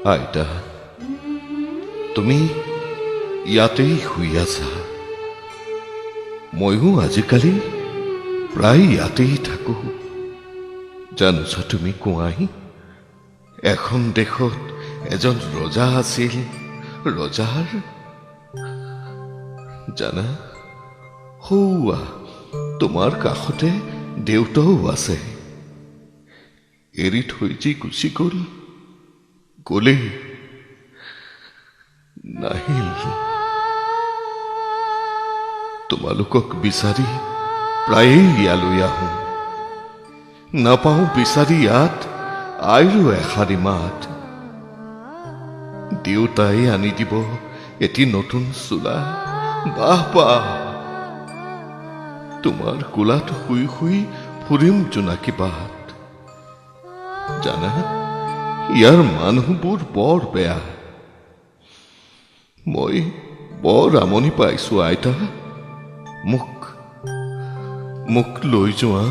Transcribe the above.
আইতা তুমি ইয়াতেই শুই আছা ময়ো আজিকালি প্ৰায় ইয়াতেই থাকো জানোছ তুমি কোৱাই এখন দেশত এজন ৰজা আছিল ৰজাৰ জানা হৌৱা তোমাৰ কাষতে দেউতাও আছে এৰি থৈ যি গুচি গলেই নাহিল তোমালোকক বিচাৰি প্ৰায়ে ইয়ালৈ আহোঁ নাপাওঁ বিচাৰি ইয়াত আইৰো এষাৰি মাত দেউতাই আনি দিব এটি নতুন চোলা বাহ বাহ তোমাৰ কোলাত শুই শুই ফুৰিম জোনাকী বাট জানা ইয়াৰ মানুহবোৰ বৰ বেয়া মই বৰ আমনি পাইছো আইতা মোক লৈ যোৱা